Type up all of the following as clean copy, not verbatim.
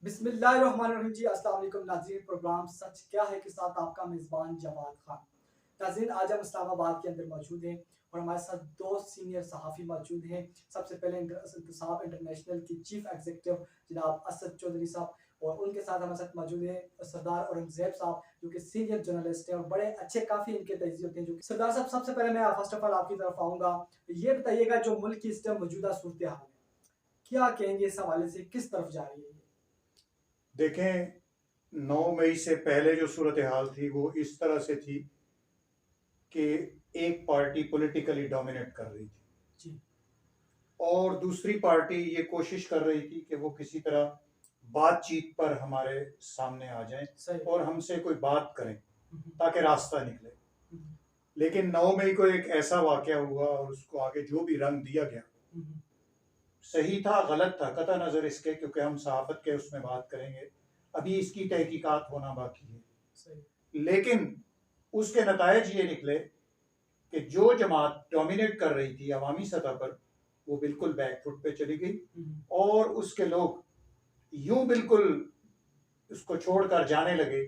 बिस्मिल्लाहिर्रहमानिर्रहीम जी, अस्सलाम वालेकुम नाज़रीन। प्रोग्राम सच क्या है के साथ आपका मेज़बान जवाद खान। नाज़रीन, आज हम इस्लामाबाद के अंदर मौजूद हैं और हमारे साथ दो सीनियर सहाफ़ी मौजूद हैं। सबसे पहले इंतसाब इंटरनेशनल की चीफ एग्जीक्यूटिव जनाब असद चौधरी साहब, और उनके साथ हमारे साथ मौजूद है सरदार औरंगज़ेब साहब जो कि सीनियर जर्नलिस्ट हैं और बड़े अच्छे काफ़ी इनके तजज़िये होते हैं। जो कि सरदार साहब, सबसे पहले मैं फर्स्ट ऑफ ऑल आपकी तरफ आऊँगा। ये बताइएगा, जो मुल्क की इस टाइम मौजूदा सूरत हाल है, क्या कहेंगे इस हवाले से, किस तरफ जा रही है? देखें, 9 मई से पहले जो सूरत हाल थी वो इस तरह से थी कि एक पार्टी पॉलिटिकली डोमिनेट कर रही थी जी। और दूसरी पार्टी ये कोशिश कर रही थी कि वो किसी तरह बातचीत पर हमारे सामने आ जाएं और हमसे कोई बात करें ताकि रास्ता निकले। लेकिन 9 मई को एक ऐसा वाकया हुआ और उसको आगे जो भी रंग दिया गया, सही था गलत था कता नज़र इसके, क्योंकि हम सहाफ़त के उसमें बात करेंगे, अभी इसकी तहकीकात होना बाकी है। सही। लेकिन उसके नतायज ये निकले कि जो जमात डोमिनेट कर रही थी अवामी सतह पर, वो बिल्कुल बैकफुट पे चली गई और उसके लोग यूं बिल्कुल उसको छोड़कर जाने लगे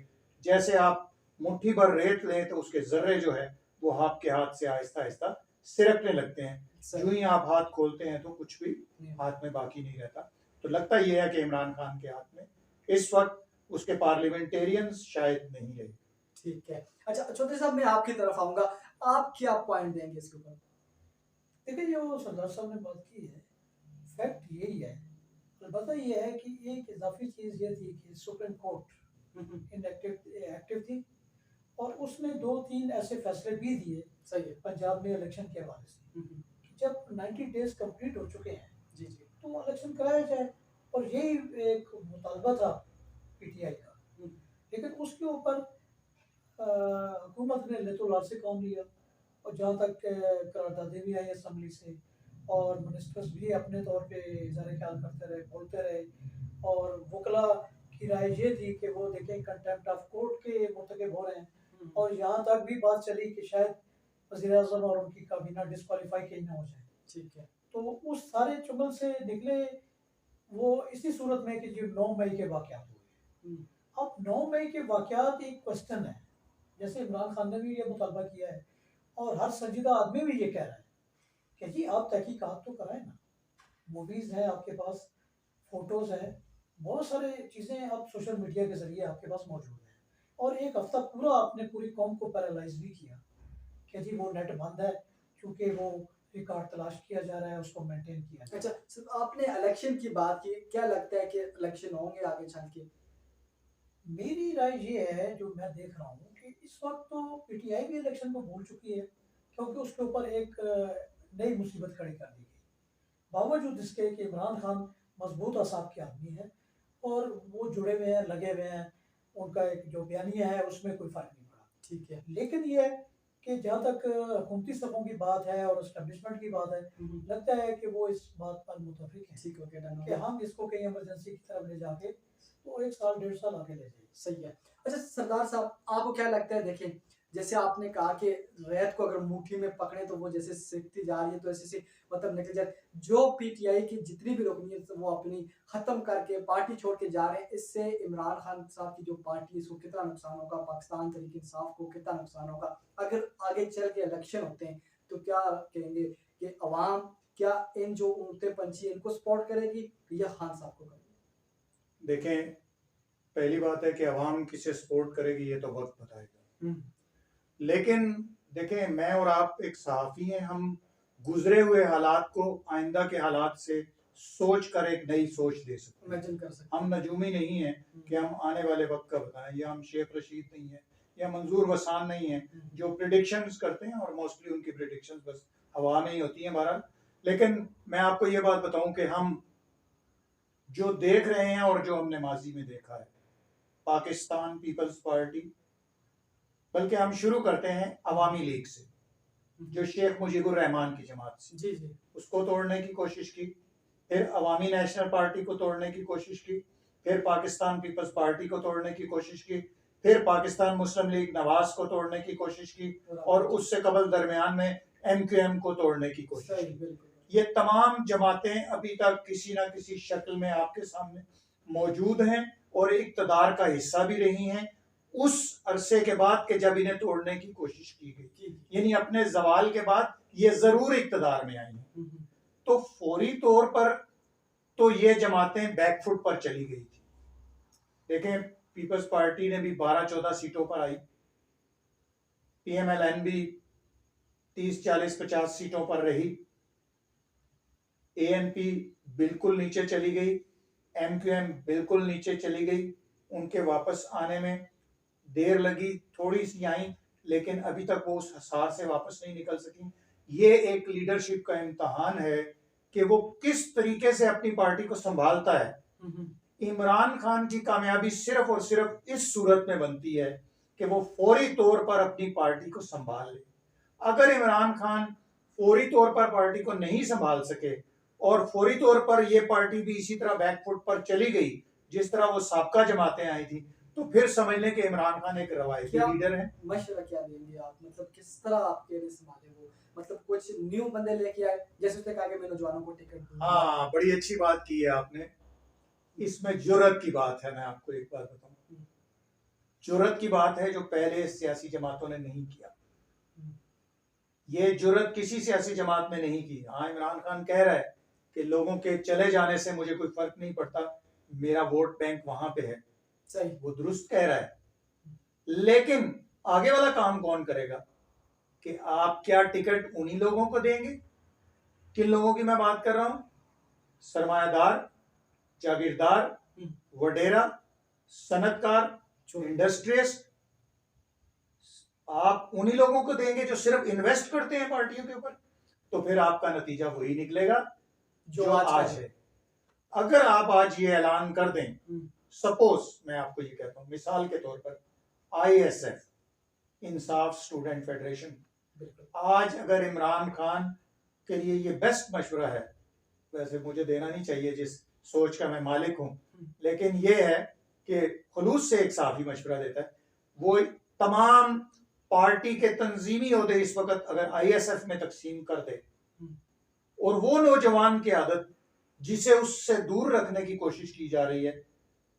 जैसे आप मुट्ठी भर रेत लें तो उसके जर्रे जो है वो आपके हाथ से आहिस्ता आहिस्ता सिरकने लगते हैं। जो ही आप हाथ खोलते हैं तो कुछ भी हाथ में बाकी नहीं रहता। तो लगता यह है कि इमरान खान के हाथ में इस वक्त उसके पार्लियामेंटेरियंस शायद नहीं रहे। ठीक है। अच्छा चौधरी साहब, मैं आपकी तरफ आऊंगा, आप क्या पॉइंट देंगे इसके ऊपर? देखिए, जो सरदार साहब ने बात की है, फैक्ट यही है। अलबत्ता ये है कि एक इजाफी चीज़ ये थी कि सुप्रीम कोर्ट एक्टिव थी और उसने 2-3 ऐसे फैसले भी दिए। सही है। पंजाब में इलेक्शन के हवाले से कि जब 90 डेज कंप्लीट हो चुके हैं जी जी। तो इलेक्शन कराया जाए, और यही एक मुतालबा था पीटीआई का। लेकिन उसके ऊपर हुकूमत ने लेतोलाल से काम लिया, और जहाँ तक करारदादे भी आई असम्बली से, और मिनिस्टर्स भी अपने तौर पे इज़हार ख्याल करते रहे, बोलते रहे, और वकला की राय ये थी कि वो देखें कंटेम्प्ट ऑफ कोर्ट के मुर्तकब हो रहे हैं, और यहाँ तक भी बात चली कि शायद वज़ीर आज़म और उनकी काबीना डिस्क्वालीफाई कहीं ना हो जाए। ठीक है। तो उस सारे चुगल से निकले वो इसी सूरत में कि जो 9 मई के वाक़यात हुए। अब 9 मई के वाक़यात एक क्वेश्चन है, जैसे इमरान खान ने भी ये मुतालबा किया है और हर संजीदा आदमी भी ये कह रहा है कि जी आप तहकीकात तो कराएं ना। मूवीज़ हैं आपके पास, फ़ोटोज़ हैं, बहुत सारे चीज़ें अब सोशल मीडिया के ज़रिए आपके पास मौजूद हैं, और एक हफ़्ता पूरा आपने पूरी कौम को पैरालाइज भी किया कि जी वो नेट बंद है क्योंकि वो रिकॉर्ड तलाश किया जा रहा है, उसको मेंटेन किया जा रहा है। अच्छा सर, आपने इलेक्शन की बात की, क्या लगता है कि इलेक्शन होंगे आगे चल के? मेरी राय ये है, जो मैं देख रहा हूँ, कि इस वक्त तो पीटीआई भी इलेक्शन को भूल चुकी है, क्योंकि उसके ऊपर एक नई मुसीबत खड़ी कर दी गई, बावजूद इसके कि इमरान खान मजबूत असाब के आदमी है और वो जुड़े हुए हैं, लगे हुए हैं, उनका एक जो बयानिया है उसमें कोई फ़र्क नहीं पड़ा। ठीक है। लेकिन ये है कि जहाँ तक हुकूमती सफ़ों की बात है और इस्टेब्लिशमेंट की बात है, लगता है कि वो इस बात पर मुतफिक है ठीक हो गया, डन हो कि गया। हम इसको कहीं इमरजेंसी की तरफ ले जाके तो 1 साल 1.5 साल आगे ले जाए। सही है। अच्छा सरदार साहब, आपको क्या लगता है, देखें जैसे आपने कहा कि रैत को अगर मुट्ठी में पकड़े तो वो जैसे सिकती जा रही है, तो ऐसे से मतलब निकल जाए। जो पीटीआई की जितनी भी रुकनीत वो अपनी खत्म करके पार्टी छोड़ के जा रहे हैं, इससे इमरान खान साहब की जो पार्टी है इसको कितना नुकसान होगा, पाकिस्तान तहरीक इंसाफ को कितना नुकसान होगा? अगर आगे चल के इलेक्शन होते हैं तो क्या कहेंगे कि अवाम क्या इन जो उड़ते पंछी इनको सपोर्ट करेगी या खान साहब को करेगी? देखें, पहली बात है कि अवाम किसे सपोर्ट करेगी ये तो वक्त बताएगा। लेकिन देखें, मैं और आप एक सहाफ़ी हैं, हम गुजरे हुए हालात को आइंदा के हालात से सोच कर एक नई सोच दे सकते हैं। इमेजिन कर सकते हैं। हम नजूमी नहीं हैं कि हम आने वाले वक्त का बताएं, या हम शेख रशीद नहीं है या मंजूर वसान नहीं है जो प्रिडिक्शंस करते हैं, और मोस्टली उनकी प्रिडिक्शंस बस हवा में ही होती हैं बहरहाल। लेकिन मैं आपको ये बात बताऊं कि हम जो देख रहे हैं और जो हमने माजी में देखा है, पाकिस्तान पीपल्स पार्टी, बल्कि हम शुरू करते हैं अवामी लीग से, जो शेख मुजीबुर रहमान की जमात से, जी जी। उसको तोड़ने की कोशिश की, फिर अवामी नेशनल पार्टी को तोड़ने की कोशिश की, फिर पाकिस्तान पीपल्स पार्टी को तोड़ने की कोशिश की, फिर पाकिस्तान मुस्लिम लीग नवाज को तोड़ने की कोशिश की, और उससे कबल दरमियान में एमक्यूएम को तोड़ने की कोशिश की। ये तमाम जमातें अभी तक किसी ना किसी शक्ल में आपके सामने मौजूद हैं और इक़्तिदार का हिस्सा भी रही हैं उस अरसे के बाद के जब इन्हें तोड़ने की कोशिश की गई, यानी अपने जवाल के बाद ये जरूर इक़्तिदार में आई हैं। तो फौरी तौर पर तो ये जमातें बैकफुट पर चली गई थी। देखें, पीपल्स पार्टी ने भी 12-14 सीटों पर आई, PMLN भी 30-40-50 सीटों पर रही, ANP बिल्कुल नीचे चली गई, MQM बिल्कुल नीचे चली गई। उनके वापस आने में देर लगी, थोड़ी सी आई, लेकिन अभी तक वो उस हसार से वापस नहीं निकल सकी। ये एक लीडरशिप का इम्तहान है कि वो किस तरीके से अपनी पार्टी को संभालता है। इमरान खान की कामयाबी सिर्फ और सिर्फ इस सूरत में बनती है कि वो फौरी तौर पर अपनी पार्टी को संभाल ले। अगर इमरान खान फौरी तौर पर पार्टी को नहीं संभाल सके और फौरी तौर पर ये पार्टी भी इसी तरह बैकफुट पर चली गई जिस तरह वो साबका जमातें आई थी, तो फिर समझ लें कि इमरान खान एक रवायती लीडर है। मशवरा क्या देंगे आप, मतलब किस तरह आपके लिए संभाले वो, मतलब कुछ न्यू बंदे लेके आए, जैसे उसने कहा कि मैं नौजवानों को टिकट दूंगा। हाँ, बड़ी अच्छी बात की है आपने। इसमें जुर्रत की बात है। मैं आपको एक बात बताऊं, जुर्रत की बात है जो पहले सियासी जमातों ने नहीं किया। ये जुर्रत किसी सियासी जमात में नहीं की। हाँ, इमरान खान कह रहा है कि लोगों के चले जाने से मुझे कोई फर्क नहीं पड़ता, मेरा वोट बैंक वहां पे है। सही, वो दुरुस्त कह रहा है, लेकिन आगे वाला काम कौन करेगा कि आप क्या टिकट उन्हीं लोगों को देंगे। किन लोगों की मैं बात कर रहा हूं? सरमायादार, जागीरदार, वडेरा, सनतकार, इंडस्ट्रियलिस्ट। आप उन्हीं लोगों को देंगे जो सिर्फ इन्वेस्ट करते हैं पार्टियों के ऊपर। तो फिर आपका नतीजा वही निकलेगा जो आज है। अगर आप आज ये ऐलान कर दें, सपोज मैं आपको ये कहता हूं मिसाल के तौर पर ISF, इंसाफ स्टूडेंट फेडरेशन, आज अगर इमरान खान के लिए ये बेस्ट मशवरा है, वैसे मुझे देना नहीं चाहिए जिस सोच का मैं मालिक हूं, लेकिन ये है कि खुलूस से एक साफी मशवरा देता है। वो तमाम पार्टी के तंजीमी ओहदे इस वक्त अगर ISF में तकसीम कर दे और वो नौजवान की आदत जिसे उससे दूर रखने की कोशिश की जा रही है,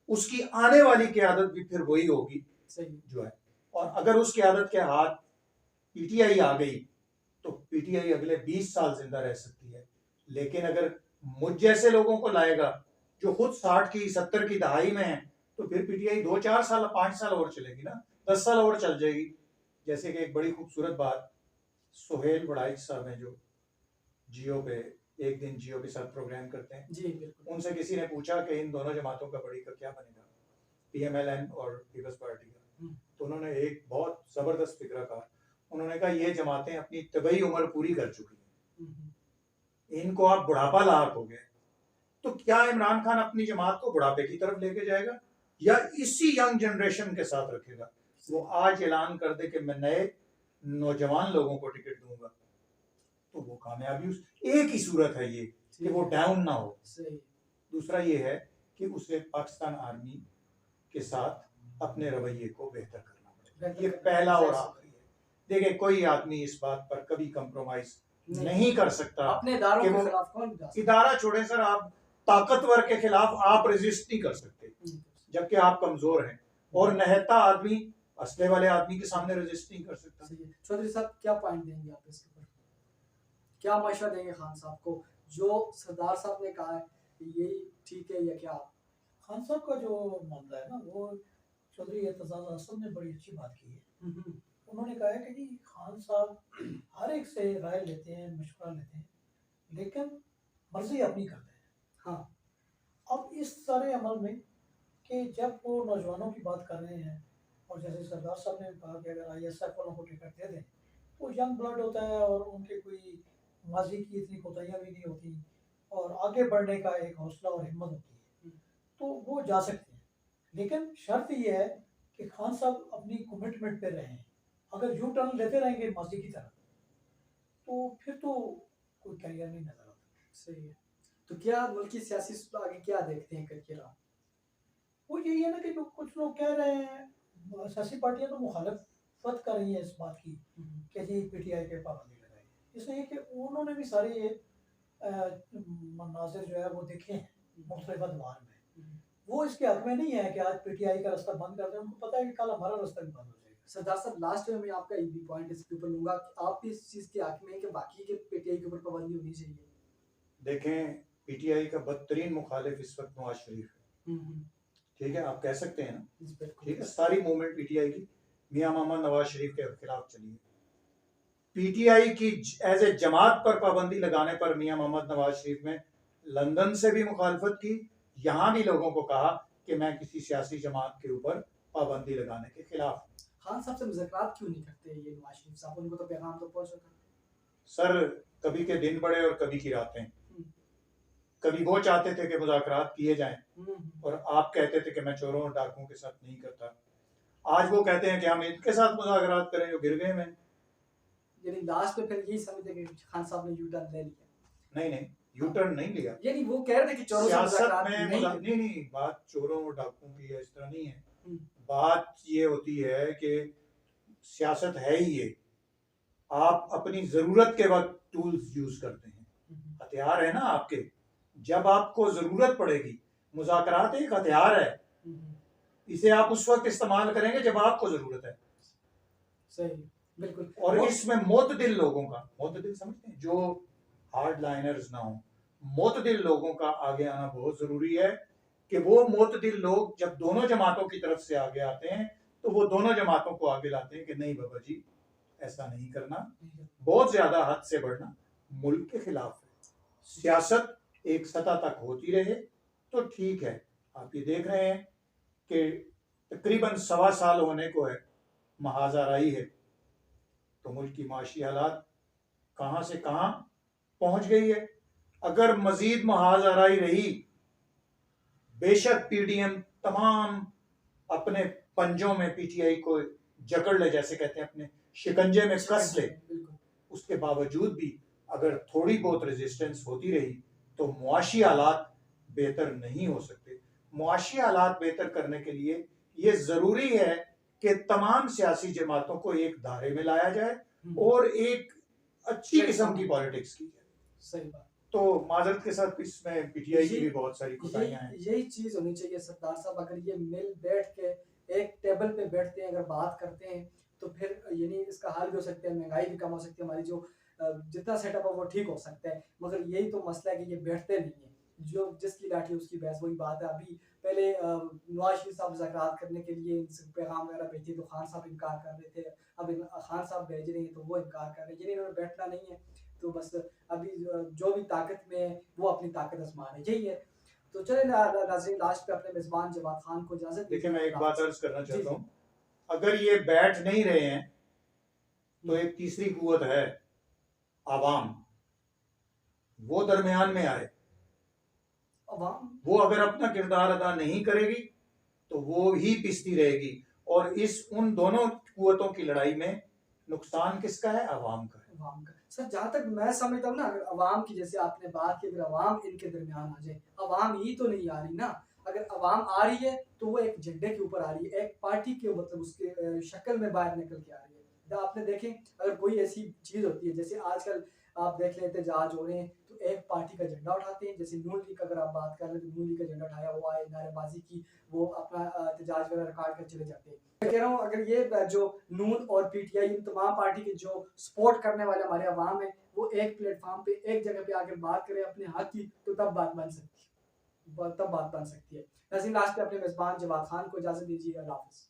उसकी आने वाली क़यादत भी फिर वही होगी जो है। और अगर उस क़यादत के हाथ PTI आ गई तो PTI अगले 20 साल जिंदा रह सकती है। लेकिन अगर मुझ जैसे लोगों को लाएगा जो खुद 60 की 70 की दहाई में है, तो फिर PTI 2-4 साल 5 साल और चलेगी ना, 10 साल और चल जाएगी। जैसे कि एक बड़ी खूबसूरत बात सुहेल बड़ाइच साहब हैं जो जियो पे एक दिन जियो के साथ प्रोग्राम करते हैं जी, बिल्कुल। उनसे किसी ने पूछा कि इन दोनों जमातों का बड़ी का क्या बनेगा, PMLN और पीपल्स पार्टी का। तो उन्होंने एक बहुत जबरदस्त फिक्रा कहा। उन्होंने कहा ये जमातें अपनी तबई उम्र पूरी कर चुकी हैं, इनको आप बुढ़ापा लाक हो गए। तो क्या इमरान खान अपनी जमात को बुढ़ापे की तरफ लेके जाएगा या इसी यंग जनरेशन के साथ रखेगा? वो आज ऐलान कर दे कि मैं नए नौजवान लोगों को टिकट दूंगा, तो वो कामयाबी उस एक ही सूरत है ये कि वो डाउन ना हो। दूसरा ये है कि उसे पाकिस्तान आर्मी के साथ अपने रवैये को बेहतर करना पड़ेगा। ये पहला और आखिरी है। देखिए, कोई आदमी इस बात पर कभी कंप्रोमाइज नहीं कर सकता। अपने इदारों के खिलाफ कौन जा सकता? इदारा छोड़े सर, आप ताकतवर के खिलाफ आप रेजिस्ट नहीं कर सकते जबकि आप कमजोर हैं, और नहता आदमी असले वाले आदमी के सामने रेजिस्ट नहीं कर सकता। चौधरी साहब, क्या पॉइंट देंगे आप इसके ऊपर? क्या मशवरा देंगे खान साहब को जो सरदार साहब ने कहा है यही ठीक है या क्या? खान साहब का जो मामला है ना, वो चौधरी एतजाज असद ने बड़ी अच्छी बात की है। उन्होंने कहा है कि जी खान साहब हर एक से राय लेते हैं, मशवरा लेते हैं, लेकिन मर्जी अपनी करते हैं। हाँ, अब इस सारे अमल में कि जब वो नौजवानों की बात कर रहे हैं और जैसे सरदार साहब ने कहा कि अगर ISF वालों को टिकट दे दें, वो यंग ब्लड होता है और उनके कोई माजी की इतनी कोताहियाँ भी नहीं होती और आगे बढ़ने का एक हौसला और हिम्मत होती है, तो वो जा सकते हैं। लेकिन शर्त ये है कि खान साहब अपनी कमिटमेंट पे रहें। अगर यू टर्न लेते रहेंगे माजी की तरह, तो फिर तो कोई कैरियर नहीं नजर आता। सही है। तो क्या मुल्की सियासी आगे क्या देखते हैं करके रहा? वो यही है ना कि जो कुछ लोग कह रहे हैं, सियासी पार्टियां तो मुखालफत कर रही हैं इस बात की कि जी PTI पे पाबंदी लगाई, इसलिए कि उन्होंने भी सारे ये मनाजिर जो है वो देखे हैं मुख्तलिफ अदवार में। वो इसके हक में नहीं है कि आज पीटीआई का रास्ता बंद कर दें, उनको पता है कि कल हमारा रास्ता भी बंद हो जाएगा। सरदार साहब लास्ट में मैं आपका एक भी पॉइंट इसके ऊपर लूंगा कि आप भी इस चीज के हक में हैं कि बाकी के पीटीआई के ऊपर पाबंदी होनी चाहिए। देखें, पीटीआई का बदतरीन मुखालिफ इस वक्त नवाज शरीफ है, ठीक है, आप कह सकते हैं ना, ठीक है, सारी मूवमेंट पीटीआई की मियां मोहम्मद नवाज शरीफ के खिलाफ चली है। पीटीआई की एज ए जमात पर पाबंदी लगाने पर मियां मोहम्मद नवाज शरीफ ने लंदन से भी मुखालफत की, यहाँ भी लोगों को कहा कि मैं किसी सियासी जमात के ऊपर पाबंदी लगाने के खिलाफ। खान साहब से मुज़ाकरात क्यों नहीं करते ये नवाज शरीफ साहब? उनको तो पैगाम तो पहुंचा था। सर, कभी के दिन बड़े और कभी की रातें। कभी वो चाहते थे कि मुज़ाकरात किए जाएं और आप कहते थे कि मैं चोरों और डाकुओं के साथ नहीं करता। आज वो कहते हैं कि हम इनके साथ मुज़ाकरात करें जो गिर गए में। यानी लास्ट में फिर यही समझते कि खान साहब ने यू टर्न ले लिया। नहीं, यू टर्न नहीं लिया। यानी वो कह रहे थे कि चोरों से मुज़ाकरात नहीं, बात चोरों और डाकुओं की है, इस तरह नहीं है। बात ये होती है कि सियासत है ही ये, आप अपनी जरूरत के वक्त टूल्स यूज करते हैं, हथियार है ना आपके, जब आपको जरूरत पड़ेगी। मुज़ाकरात एक हथियार है, इसे आप उस वक्त इस्तेमाल करेंगे जब आपको जरूरत है। सही, बिल्कुल। और इसमें मोतदिल लोगों का, मोतदिल समझते हैं, जो हार्ड लाइनर्स ना हो, मोतदिल लोगों का आगे आना बहुत जरूरी है कि वो मोतदिल लोग जब दोनों जमातों की तरफ से आगे आते हैं तो वो दोनों जमातों को आगे लाते हैं कि नहीं बाबा जी, ऐसा नहीं करना, बहुत ज्यादा हद से बढ़ना मुल्क के खिलाफ है। सियासत एक सतह तक होती रहे तो ठीक है। आप ये देख रहे हैं कि तकरीबन 1.25 साल होने को है महाजराई है, तो मुल्क की माशी हालात कहाँ से कहाँ पहुंच गई है। अगर मजीद महाजराई रही, बेशक पीडीएम तमाम अपने पंजों में पीटीआई को जकड़ ले, जैसे कहते हैं, अपने शिकंजे में कस ले, उसके बावजूद भी अगर थोड़ी बहुत रेजिस्टेंस होती रही तो मुआशी हालात बेहतर नहीं हो सकते। मुआशी हालात बेहतर करने के लिए ये जरूरी है कि तमाम सियासी जमातों को एक धारे में लाया जाए और एक अच्छी किस्म की पॉलिटिक्स की जाए। सही बात। तो माजरत के साथ इसमें पीटीआई की भी बहुत सारी कोताहियां हैं। यही चीज होनी चाहिए सरदार साहब, अगर ये मिल बैठ के एक टेबल पे बैठते हैं, अगर बात करते हैं तो फिर यानी इसका हल भी हो सकता है, महंगाई भी कम हो सकती है, हमारी जो जितना सेटअप है वो ठीक हो सकता है। मगर यही तो मसला है कि ये बैठते नहीं है, जो जिसकी लाठी उसकी भैंस, वही बात है। अभी पहले नवाज शरीफ साहब मुज़ाकरात करने के लिए इनसे पैगाम वगैरह भेजे तो खान साहब इनकार कर रहे थे, अब खान साहब भेज रहे हैं तो वो इनकार कर रहे हैं। यानी इन्होंने बैठना नहीं है, तो बस अभी जो भी ताकत में है वो अपनी ताकत आजमा रहे, यही है। तो चले नाज़रीन, लास्ट पे अपने मेजबान जवाद खान को इजाजत देखिए, मैं एक बात अर्ज करना चाहता हूँ, अगर ये बैठ नहीं रहे हैं तो एक तीसरी कुव्वत है आवाम, वो दरमियान में आए। वो अगर अपना किरदार अदा नहीं करेगी तो वो ही पिसती रहेगी, और उन दोनों कुव्वतों की लड़ाई में नुकसान किसका है? अवाम का है। सर, जहाँ तक मैं समझता हूँ ना, अगर अवाम की, जैसे आपने बात की, अगर अवाम इनके दरमियान आ जाए, अवाम ही तो नहीं आ रही ना। अगर अवाम आ रही है तो वो एक झंडे के ऊपर आ रही है, एक पार्टी के, मतलब उसके शक्ल में बाहर निकल के आ रही है। आपने देखें, अगर कोई ऐसी चीज होती है, जैसे आजकल आप देख लेते एहतजाज हो रहे हैं तो एक पार्टी का झंडा उठाते हैं, जैसे नून लीग, अगर आप बात कर रहे हैं तो नून लीग का झंडा उठाया, वो आए, नारेबाजी की, वो अपना एहतजाज वगैरह रिकॉर्ड कर चले जाते हैं। मैं कह रहा हूँ, अगर ये जो नून और पीटीआई, इन तमाम पार्टी के जो सपोर्ट करने वाले हमारे अवाम है, वो एक प्लेटफॉर्म पे, एक जगह पे आकर बात करें अपने हक की, तो तब बात बन सकती है, तब बात बन सकती है। नाज़रीन, लास्ट पे अपने मेजबान जवाद खान को इजाजत दीजिए। अल्लाह हाफ़िज़।